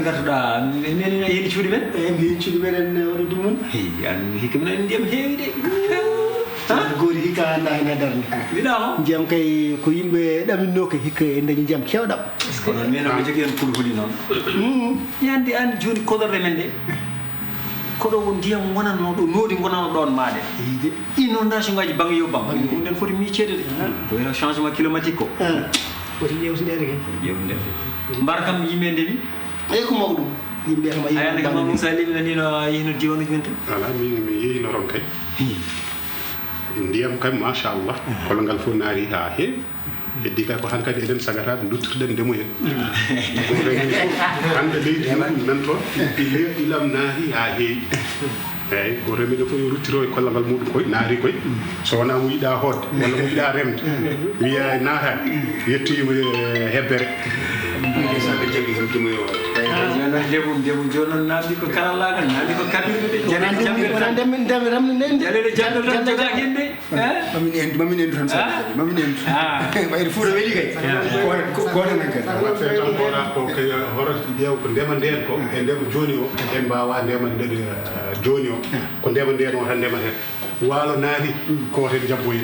gartuɗa neni yeni cuuɗi men mi cuuɗi men en oɗo ɗumon an hikka minen en ndiyam heewi de goori hikka anda hen e darde mbiɗamo ndiyam kay ko yimɓe ɗaminno ko hikka e dañi ndiyam kewɗam kono min oɓe jogui hen pulhuli noon yande an joni kodorde men de koɗo ko ndiyam wonanno ɗo noodi gonano ɗon maade inondation ngaji banggue yo bang ɗum nden foti miccede de ko wiyata changement climatique ko foti ƴewtidede hen ƴewtidede mbar kam yimɓe ndemi eyi ko mawɗum yimɓe kam ayande kam Moussa Limina nino yehino diwanuji men tan ala mi yeyino ron kay ndiyam kam machallah kolongal fof naari ha heewi heddi kay ko hankadi eɗen sagataɓe duttotoɗen ndemo hen hande leydi nan toon ilam naari ha heewi eyyi ko remeɗo fof yo ruttiro e kollagal muɗum koye naari koye so wona mo yiɗa hodde walla mo yiɗa remde wiya naatani yettoyimo hebbere saɓe jaggi hen demoyo ndemum joni noon namdi ko karallagal namdi ko kabirɗe de jaleɗe ramde nde jaleɗe jamɗo tan jogaki en de mamin endu tan saɓe mamin endu ɓayde fuuta weeli kay kotanan kay watte tan hoora ko kay horata ƴeew ko ndema nden ko e ndema joni o en mbawa ndema ndede joni o ko ndema nden o tan ndemateten waalo naari ko woten jabboyi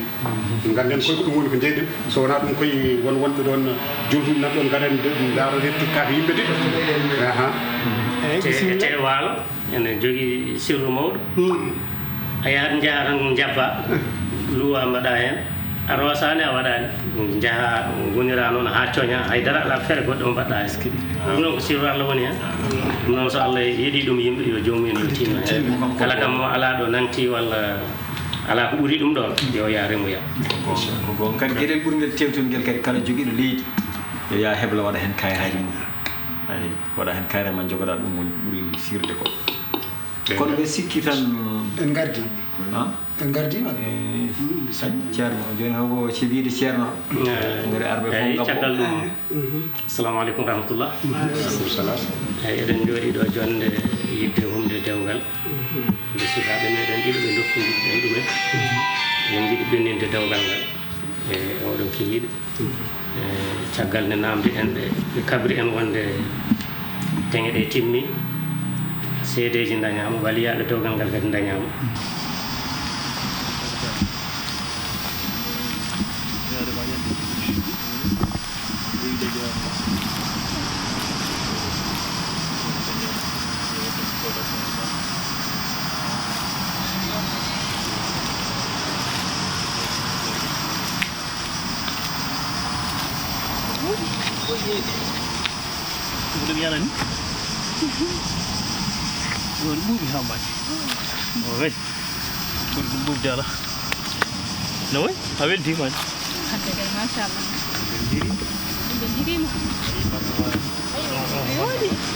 ganden koy ko ɗum woni ko jeyɗen so wona ɗum koye wonɓe ɗon joltuɗi nan ɗon garen daaro hettu kake yimɓe de te waalo ene jogui sirru mawɗo a yahat jaaha tan jabba luwa mbaɗa hen a rosani a waɗani jaaha gonira noon ha coña haydara ala feere goɗɗo mo mbaɗɗa ɗum noon ko sirru Allah woni hen ɗum noon so Allah yiiɗi ɗum yimɓe yo jomumen yo tinno hen kala kam mo ala ɗo nanti walla ala ko ɓuuri ɗum ɗon yo yaa remoya ko gon kadi gueɗel ɓurguel tewtongel kadi kala joguiɗo leydi yo yaa hebla waɗa hen kayraji mum ayi waɗa hen kayre man jogoɗa ɗum woni ɓuuri sirde ko kono ɓe sikki tan en gardi en gardima ceerno joni hoko ceebiide ceerno ngori arɓe fof caggal ɗum assalamu aleykum rahmatullah eyyi eɗen jooɗi ɗo jonde yidde humde dewgal nde sukaɓe meɗen ɗiɗo ɓe dokkodirɗen ɗumen eɗen jiiɗi ɓenninde dewgal ngal e oɗo kihiɗe caggal nde namde en ɓe kabri en wonde teŋe ɗe timmi seedeji dañama waliyaɓe dewgal ngal kadi dañama Udah biaran. Udah biar hambat. Oke. Udah jalan. Nawa? Awal di mana? Ada dari masalah. Jadi mah.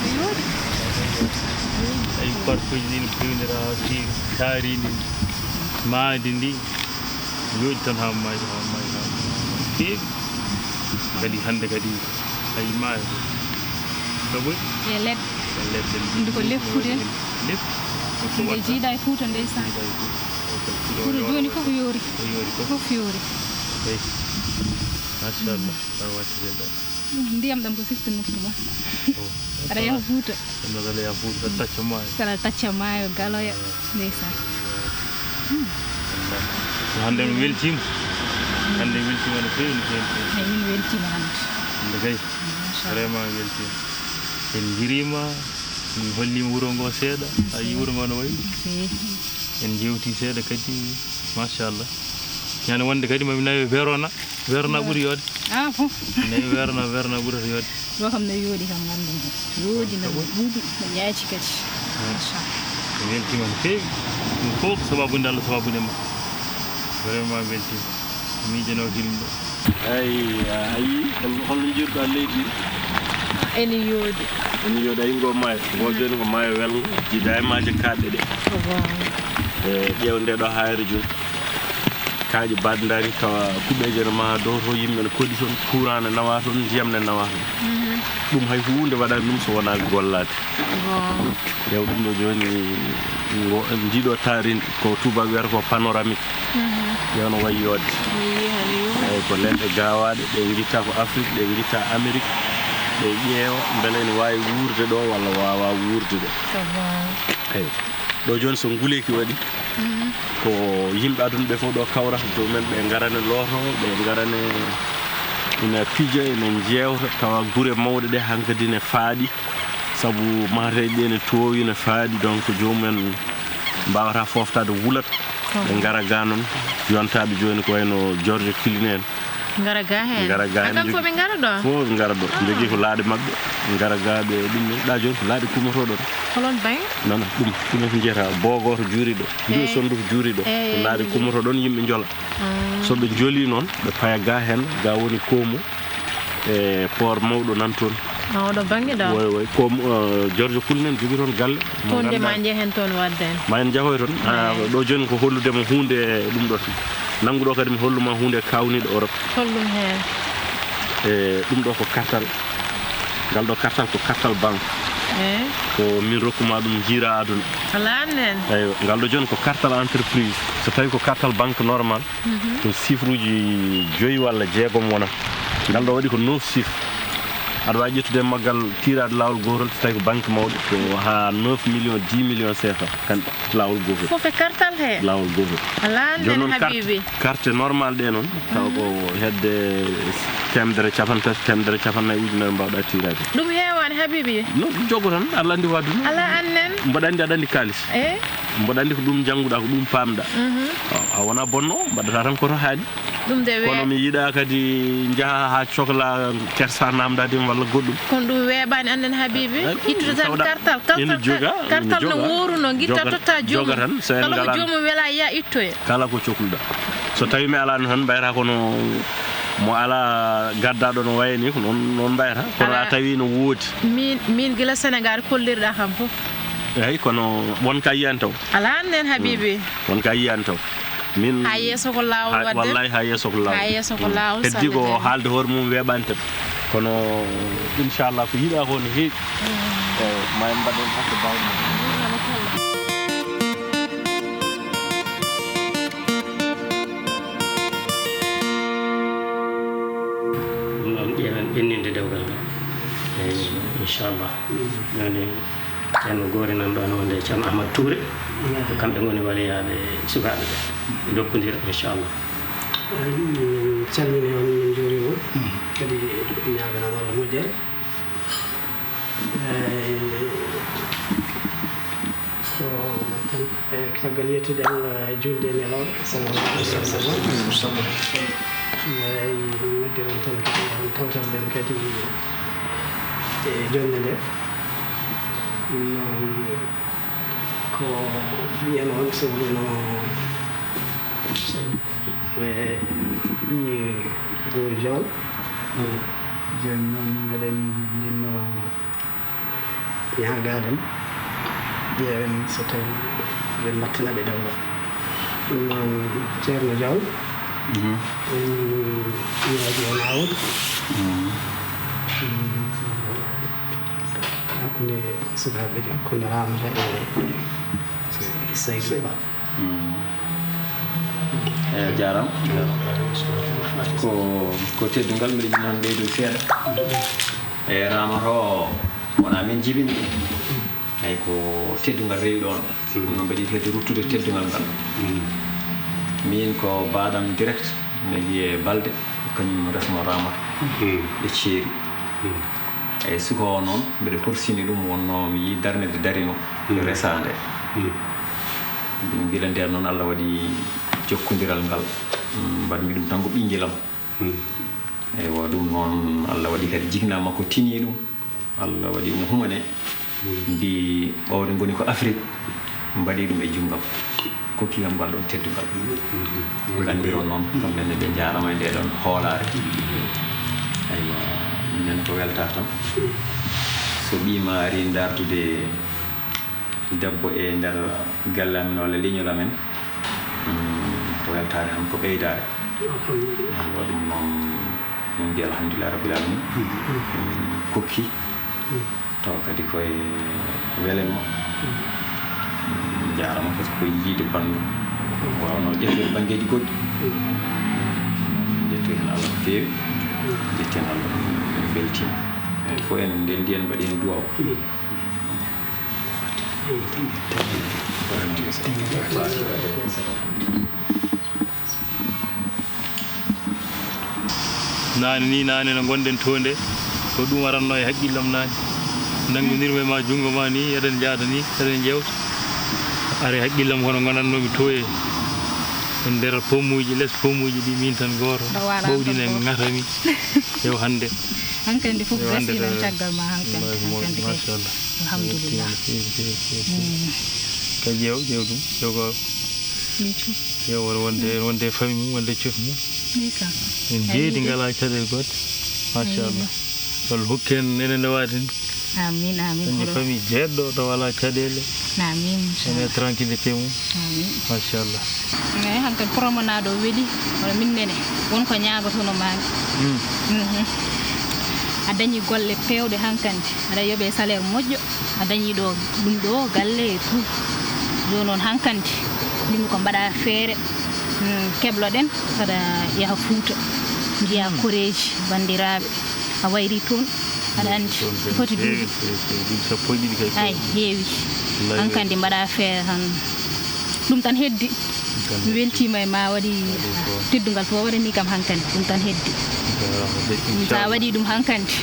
Ayo. Ay parfumini pindera si tarini maadindi yoytan hammay ti kadi hande kadi ay ma sabu Lep. Ndiko leppude. lep Nde jiiɗa e Fouta ndeysan. Fouta joni fof yoori. Fof yoori. Hey. Mashallah. Tawatida. Ndiyam ɗam ko sifta nokku ma. Aɗa yaha Fouta. Kono kala yaha Fouta tacca maayo. Kala tacca maayo galoya ndeysan. Hande mi weltima. Hande weltima no feewi no feewi. Ay min weltima hande. Hande kay. Vraiment weltima. En jirima min hollima wuro ngo seeɗa a yi wuro ngo no wayi en jewti seeɗa kadi machallah ñande wonde kadi mami nawi verona ɓuuri yodde fof nawi verona ɓuurata yodde ɗo kam no yooɗi kam gandum yooɗi no ɓuuɗi no yaaci kadi machallah mi weltima no feewi ɗum fof ko sababude Allah sababude ma vraiment weltima miijano hilmɗo eyi ayi holno jiɗɗa leydi ene yooɗi ay ngo maayo ngo joni ko maayo welgo jiida e maaje kaɗɗe ɗe e ƴeew nde ɗo hayre joni kaaƴe badndari tawa kuɓeje ne ma dow to yimɓe ne koɗi toon courant ne nawa toon ndiyam ne nawa toon ɗum hay hunde waɗani ɗum so wona gollade ƴeew ɗum ɗo joni ndiɗo taari ko tubak wiyata ko panoramique ƴewno wayi yodde eyyi ko leɗɗe gawaɗe ɗe guitta ko Afrique ɗe guitta Amérique ɓe ƴeewa beele ene wawi wuurde ɗo walla wawa wuurde ɗo eyyi ɗo joni so nguleyki waɗi ko yimɓe aduna ɓe fof ɗo kawra jomumen ɓe garane looto ɓe garane ina piija ina jewta tawa guure mawɗe ɗe hankkadi ne faaɗi saabu mateji ɗe ne towi ne faaɗi donc jomumen mbawata foftade wuulat ɓe gara ga noon yontaɓe joni ko wayno George Culinen ngara ga hen ngara ga hen fof ɓe ngara ɗo fof ɓe ngara ɗo jogui ko laaɗe mabɓe ngara ga ɓe ɗum ɗa joni ko laaɗe kumotoɗo holon bang non ɗum ko jeyata bogoto juuri ɗo mbiɗo sondu ko juuri ɗo ko laaɗe kumoto ɗon yimɓe jola soɓe joli noon ɓe paya ga hen ga woni koomu e port mawɗo nan toon oɗo banggue ɗo way koomu George Culinen jogui toon galle toon de ma jehen toon wadde en ma en jahoy toon ɗo joni ko holludema hunde ɗum ɗo nanguɗo kadi mi holluma hunde kawniɗo Europe hollum hen e ɗum ɗo ko kartal ngal ɗo kartal ko kartal banque ko min rokkuma ɗum jiira aduna ala annen eyyi ngal ɗo joni ko kartal entreprise so tawi ko kartal banque normal ko chiffre uji 5 walla 6 wona ngal ɗo waɗi ko 9 chiffre aɗa wawi ƴettude maggal tirade lawol gotol so tawi ko banque mawɗo ko ha 9 millions 10 millions CFA kan lawol gotol fof e kartal he lawol gotol ala annen Habibi carte normal ɗe noon taw ko hedde temedere capantati temedere capannayyi ujunere mbawɗa tirade ɗum hewani Habibi non ɗum jogo tan Allah andi waddu ala annen mboɗa andi aɗa andi kalis mboɗa andi ko ɗum jangguɗa ko ɗum pamɗa a wona bonno mbaɗata tan koto haaɗi ɗum de kono mi yiiɗa kadi jaaha ha cohla kersa namdadima walla goɗɗum kono ɗum weeɓani annen Habibi ittude tan kartal no woruno guitta totta jomum kala ko jomum weela ya ittoya kala ko cohluɗa so tawi mi alano tan mbayata kono mo ala gaddaɗo no wayni ko noon mbayata kono a tawi no woodi min guila Sénégal kollirɗa kam foof eyyi kono wonka yiyani taw ala annen Habibi wonka yiyani taw min ha yesso ko lawol wadde wallahi ha yesso ko lawol ha yesso ko lawol heddi ko haalde hoore mum weeɓani tan kono inchallah ko yiiɗa ko no heewi eyyi ma en mbaɗen hakko bawɗe ɓenninde dewgal ngal eyyi inchallah nani ceerno goori nan ɗo ne wonde ceerno Ahmad Touré ko kamɓe goni waliyaɓe sukaɓe ɓe dokkodira inchallah calmini on min juurima kadi ñaaganan Allah moƴƴere ko tan caggal yettude Allah julde e nelawɗo sallallahu alaihi wa sallam noddiron tan kadi on tawtorɗen kadi e jonde nde noon ko wiyen on sohluno ɓe ƴii dow Jolal joni noon mbeɗen ndinno ñaagaden ƴeewen so tawi ɓe mbattina ɓe dewgal ɗum noon ceerno Jolal en ñaaji o lawol hakkunde sukaɓe ɗi hakkunde Ramata e Seydou Ba eyyi jarama ko teddugal mbiɗa jiɗi noon ɓeydo seeɗa e Ramata o wona min jibini hay ko teddugal rewi ɗon no mbaɗi hedde ruttude teddugal ngal min ko baɗam direct mbiɗa wiye Balde kañum resmo Ramata e ceeri eyyi suko o noon mbiɗa horsini ɗum wonno mi yi darnede darino resade gila nder noon Allah waɗi jokkodiral ngal mbaɗmi ɗum tan ko ɓinguelam eyyi wa ɗum noon Allah waɗi kadi jigna makko tini ɗum Allah waɗi mo humane mbi ɓawde goni ko Afrique mbaɗi ɗum e junggam kokkiyam ngal ɗon teddugal gandiron noon kamɓene ɓe jarama e nde ɗon hoolare aywa minen ko welta tan so ɓima ari dardude debbo e nder galle amen walla leñol amen ko weltare tan ko ɓeydare aywa ɗum noon min mbiya alhamdulillah rabbil alamin kokki taw kadi koye welenmo jarama par ce que koye yiide bandu wawno ƴettude banggueji goɗɗi ƴettude hen Allah ko fewi jetten Allah min beltima il faut en nden ndiyan mbaɗi hen duwaw nane no gonɗen to nde ko ɗum waranno e haqqillam nane nanngodirmi ma junngo ma ni eɗen jaada ni eɗen jewta are haqqillam kono gonannomi to e nder pommuji less pommuji ɗi min tan goto ɓowɗine gatami yew hannde hankandi fof gasino caggal ma hankandi machallah alhamdulillah ka ƴeew ɗum ƴewgo ƴeew wonde famille mum wonde cof mum en jeedi ngala caɗele goɗɗe machallah walla hokken enen ne waadi ni amin dañde famille jeeɗɗo ɗo wala caɗele amin ene tranquillité mum amin machallah eyi hankkadi promenade o weeli wala min nene wonko ñagotono mami a dañi golle pewɗe hankkandi aɗa yooɓe salaire moƴƴo a dañi ɗo ɗum ɗo galle e tout joni noon hankkandi ɗumi ko mbaɗa feere keɓloɗen saɗa yaha Fouta jiya koreji bandiraɓe a wayri toon aɗa andi foti duuɓi ay heewi hankkandi mbaɗa feere tan ɗum tan heddi mi weltima e ma waɗi teddugal fo waɗani kam hankkandi ɗum tan heddi sa waɗi ɗum hankkandi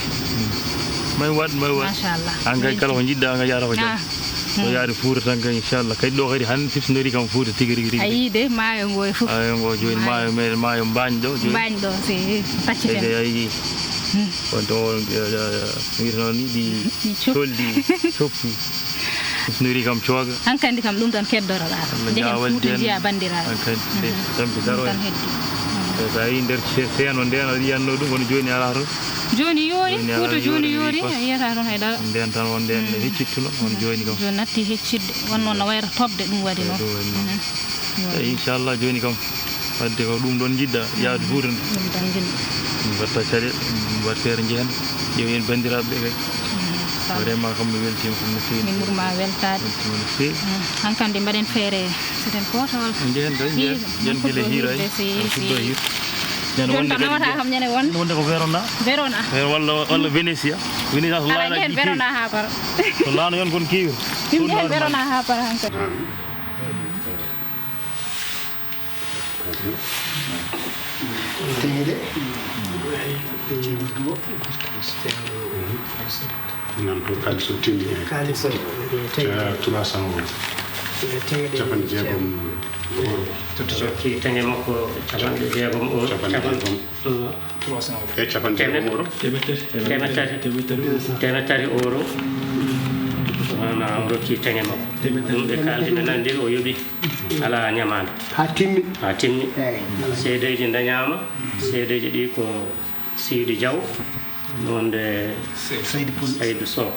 may waɗ machallah an kay kala ko jiɗɗa nga yaara ko jam so yaari Fouta tan kay inchallah kadi ɗo kadi hannde siftinori kam Fouta tigi rigui a yii de maayo ngo e fof ayo ngo joni maayo meɗen maayo mbañ ɗo si tacciten ayi wonto wiyeteno ni ɗi coldi coppi siftinori kam cooga hankkandi kam ɗum tan keddoroɗa jehen Fouta jiya bandiraɓe hankkadi tampi daro en sa yi nder seeno nden aɗa yiyanno ɗum kono joni ala toon joni yoori Fouta joni yoori a yiyata toon haydara nden tan won nden heccittuno on joni kam joni natti heccidde wonnoon no wayra tobde ɗum waɗi noon eyi inchallah joni kam wadde ko ɗum ɗon jiɗɗa yaade Fouta nde ɗum tan jiɗɗa mbatta caɗele mbat feere jehen ƴeew en bandiraɓe ɓe kay vraiment kam mi weltima kam no feewi min ɓurma weltade weltima no feewi hankkandi mbaɗen feere siten pota walla jehen kay jen guila hiira suddo hiir joni tan nawata kam ñande wonde ko Verona walla Venetia so ala jehen Verona ha para so laano yon kon keewi ɗum jehen Verona ha para hankkadi teñede nan to kalis o timmi e kalis o 300 capanɗe jeegom euro ki tange makko capanɗe jeegom euro e capanɗe jeegom euro temettati euro wona rokki tange makko ɗum ɓe kaldi ɓe nanndiri o yoɓi ala ñamande ha timmi seedeji dañama seedeji ɗi ko Sidi Diaw nonde Saydou Sow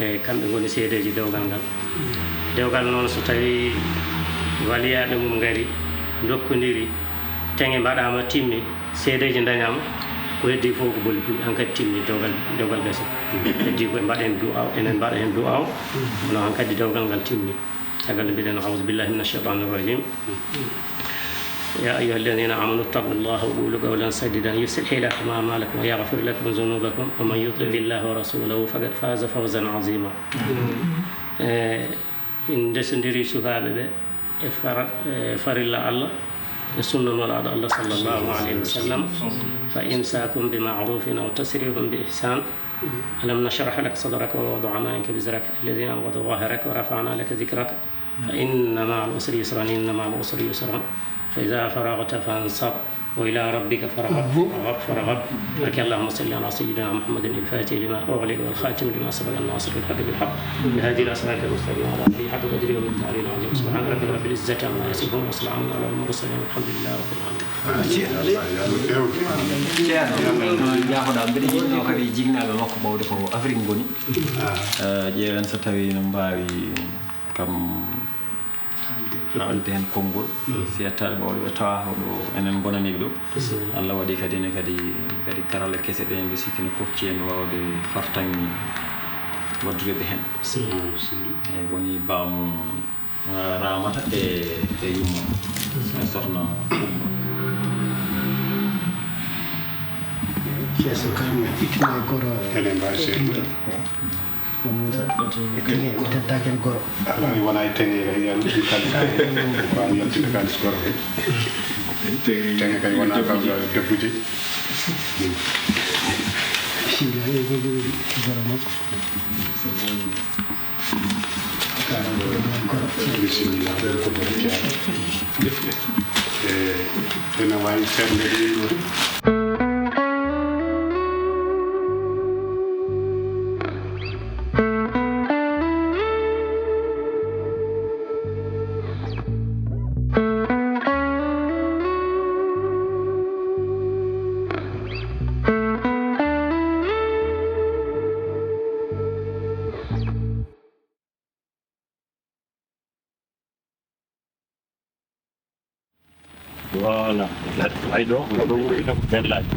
eyyi kamɓe goni seedeji dewgal ngal dewgal noon so tawi waliyaɓe mum ngari dokkodiri tenge mbaɗama timmi seedeji dañama ko heddi fof ko boli puɗi hankkadi timmi dewgal gasi heddi koye mbaɗen du'aw enen mbaɗa hen du'aw kono hankkadi dewgal ngal timmi caggal nde mbiɗen audu billahi min achaitan irrajim يا أيها الذين آمنوا اتقوا الله وقولوا قولا سديدا يصلح لكم أعمالكم ويغفر لكم ذنوبكم ومن يطع الله ورسوله فقد فاز فوزا عظيما. إن دسندري سكابة فرلا الله السنة مراد الله صلى الله عليه وسلم فإمساكم بمعروف أو تسريح بإحسان ألم نشرح لك صدرك ووضعنا عنك وزرك الذين أنقضوا ظهرك ورفعنا لك ذكرك فإن مع العسر يسرا إن مع العسر يسرا فإذا فرغت فانصب وإلى ربك فرغب لك اللهم صل على سيدنا محمد الفاتح لما أغلق والخاتم لما سبق الناصر بالحق بالحق بهذه الأسماء المستقيمة على في حق قدره ومقداره العظيم سبحان ربك رب العزة عما يصفون وسلام على المرسلين والحمد لله رب العالمين. jaahoɗa mbeɗa jiɗno kadi jignaɓe makko ɓawde ko Afrique ngoni ƴeewen so tawi no mbawi kam haalde hen konngol si yettaɓe ɓawɗo ɓe tawa ɗo enen gonaniɓe ɗo Allah waɗi kadi ne kadi karalla kese ɗe mbi sikki no fofti en wawde fartanni waddude ɓe hen eyyi woni bamum Ramata e yummum e sohna Oumba keso kam itina goro enen mbawi seeɗa mi tentaken goro alani wona e teŋe kay yan ɗum kalis wawmi yaltide kalis goro teŋe kay wona kam debbude bismillah goro makko bisimillah ko ɗon jeeya ene wawi ferde ɗin ɗon voilà ay ɗo oɗo wurina ko bellaji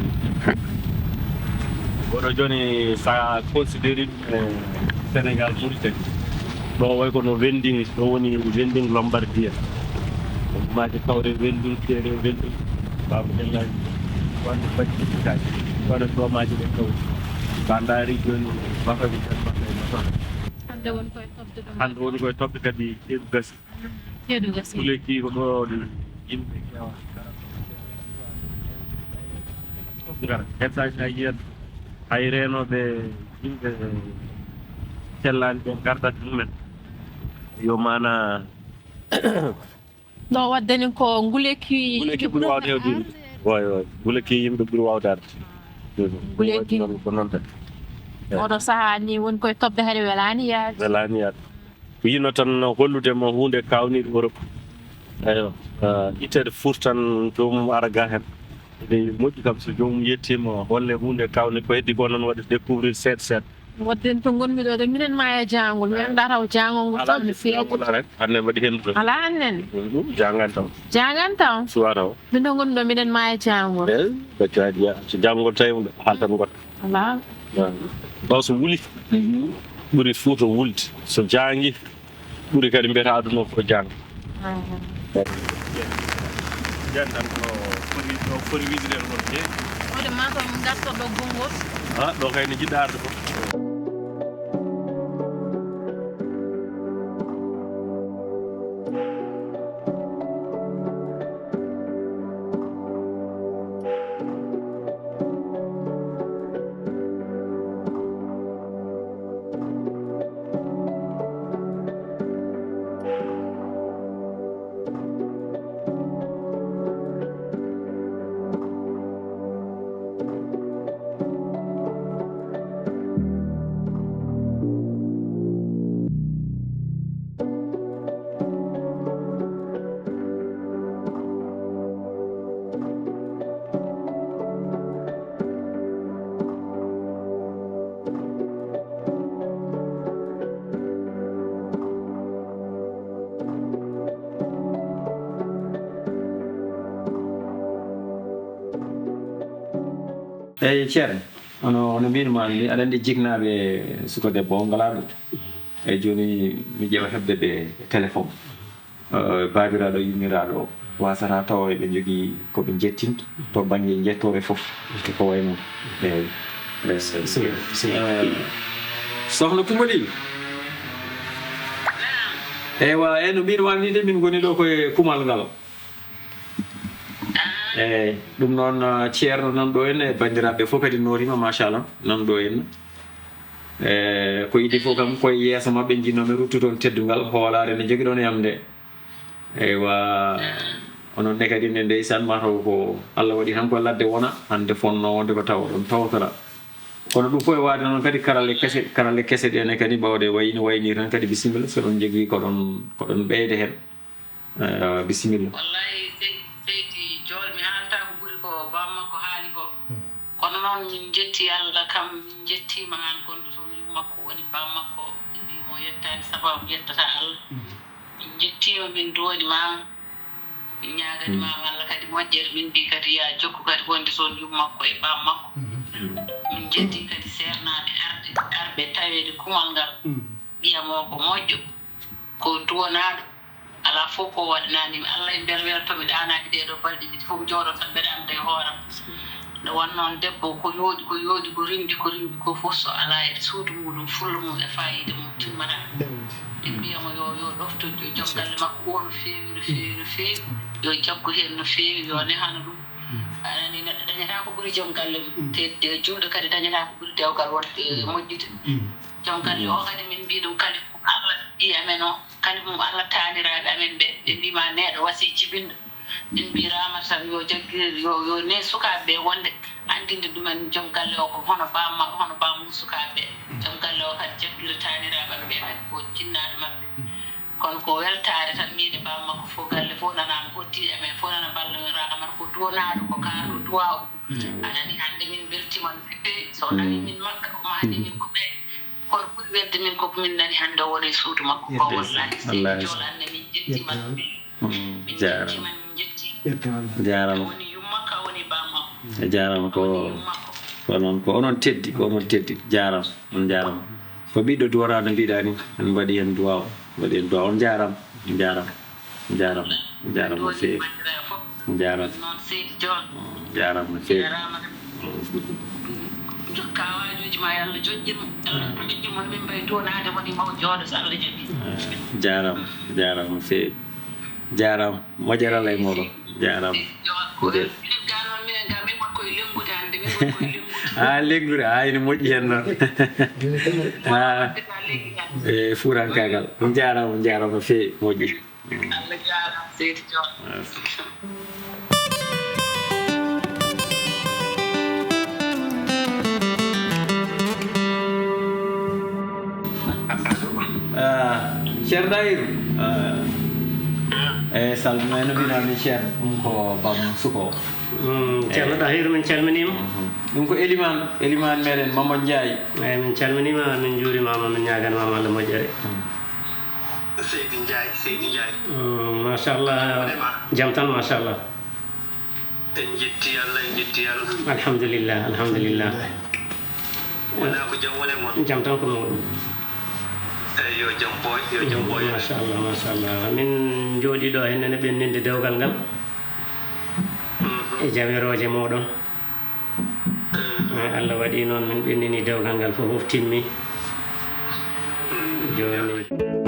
oɗo joni sa considéri ɗum sénégal mauritanie ɗo way kono vending ɗo woni vending lombardia maje kawre vending teere vending baaba bellaji wonde bacciɗikaji waɗa tomaji ɗe kaw sa daari joni bafaɓe tan bafae matoa hande woni koye tobde ɗum hande woni koye tobde kadi teedu gasi teedu gasi ɓuleki ko ɗo yimɓe kewa gara hettaji a yiyat hay renoɓe yimɓe cellani ɓe gardat mumen yo mana ɗo waddani ko nguleki ɓuuri wawde hewde oy nguleki yimɓe ɓuuri wawde arde nguleki ko noon tan oɗo saaha ni woni koye tobde haade welani yaade ko yino tan holludema hunde kawniɗo Europe eyo ittede furtan jomum ara ga hen ede moƴƴi kam so jomum yettima holle hunde kawne ko heddi ko noon waɗa découvrir seeɗa seeɗa wadden to gonmi ɗo de minen ma e jangol mi anda taw jangol ngol tan mi feeƴa rek hande mbaɗi hen ɗum ala annen ɗum jangan taw suwa taw min ɗo gonmi ɗo minen ma e jangol gaccaji ya so janggol tawi ɗum haaltan goɗɗo ala ɗo so wuuli ɓuuri Fouta wulde so jangi ɓuuri kadi mbiyata aduna ko janga jantan ko foti wisirel kon je ode mataw min garta ɗo gongol ɗo kayne jiɗɗa arde ko eyyi ceerno ono mbinuma ni aɗa andi jignaɓe suko debbo o ngala ɗum eyyi joni mi ƴeewa hebde ɓe téléphone babiraɗo yummiraɗo wasata taw eɓe jogui koɓe jettinta to banggue jettore foof ko way noon sohna Coumbaly eywa no mbinuma ni de min goni ɗo koye kumal ngal eyyi ɗum noon ceerno nanɗo en e bandiraɓe fof kadi norima machallah nanɗo en ko yiɗi fof kam koye yeeso mabɓe jinnoɓe ruttutoon teddugal hoolare ne jogui ɗon yamde eywa onon ne kadi ne ndeysan mataw ko Allah waɗi tan ko ladde wona hande fonno wonde ko tawa ɗon tawtora kono ɗum fof e waade noon kadi karale kese ɗene kadi mbawde wayni waynir tan kadi bisimilla so ɗon jogui koɗon ɓeyde hen bisimilla kono noon min jetti Allah kam min jettima an gonɗo toon yummakko woni bammakko ɓe mbimo yettani sababu yettata Allah min jettima min duwaɗimama min ñaganimama Allah kadi moƴƴere min mbi kadi ya jokku kadi wonde toon yummakko e bammakko min jetti kadi sernaɓe arɓe tawede kumal ngal ɓiyamo ko moƴƴo ko duwanaɗo ala fof ko waɗananimi Allah e nder weltoɓe ɗanaki ɗeɗo balɗe ɗiɗi fof jooɗo tan mbeɗa anda e hooram nde wonnoon debbo ko yooɗi ko rimdi ko fof so alaa e suudu muɗum fulla mum e fayida mum timmata en mbiyamo yo ɗofto joom galle makko o no feewi no feewi no feewi yo jaggu heen no feewi yo nehana ɗum anani neɗɗo dañata ko ɓuri joom galle mum tedde julɗo kadi dañata ko ɓuri dewgal wonde moƴƴude joom galle o kadi min mbi ɗum kadi mum allah ɗi amen o kadi mum allah taaniraaɓe amen ɓe ɓe mbima neɗɗo wasi jibinɗo en mbi ramata tan yo jaggir yo ne sukaaɓe ɓe wonde andinde ɗumen joom galle o ko hono bamum sukaaɓe joom galle o kadi jaggira taaniraaɓe ɓe kadi ko jinnaɗo maɓɓe kono ko weltare tan miide bam makko fof galle fof nanama hoddi amen fof nana ballodirama ko duwonaɗo ko kaɗo duwaw anani hande min beltima no feewi so nani min makka o maadi min ko ɓe kono ɓuri wedde min koko min nani hande o woni suudu makko ko wallahi seydi jolanne min jettima min jettima min jetti jarama woni yummakka woni bam makko jarama ko onon teddi jarama on jarama ko ɓiɗɗo duwarano mbiɗa ni en mbaɗi hen duwaw on jarama no feewi noon seydi jon jarama no feewi kawajuji ma yallah joƴƴirmo allah joƴƴimo min mbayi donade woni maw jooɗo so allah jaɓi jarama no feewi jarama moƴƴerala e moɗon jarama liggal noon minen ga min won koye lembude hande min won koye lembude lengude ene moƴƴi hen noon e fuurankagal ɗum jarama no feewi moƴƴi allah jarama seydi jon ceerno Dahirou e salmina no mbinami ceerno ɗum ko bam suko ceerno Dahirou min calminima ɗum ko élimane meɗen Mamadou Ndiaye eyyi min calminima min juurimama min ñaganimama Allah moƴƴere Seydi Ndiaye machallah jaam tan machallah en jetti Allah alhamdulillah wona ko jaam wone moon jaam tan ko muɗum yo jaam boy machallah min jooɗi ɗo hennene ɓenninde dewgal ngal e jaweroje moɗon Allah waɗi noon min ɓennini dewgal ngal fof timmi joni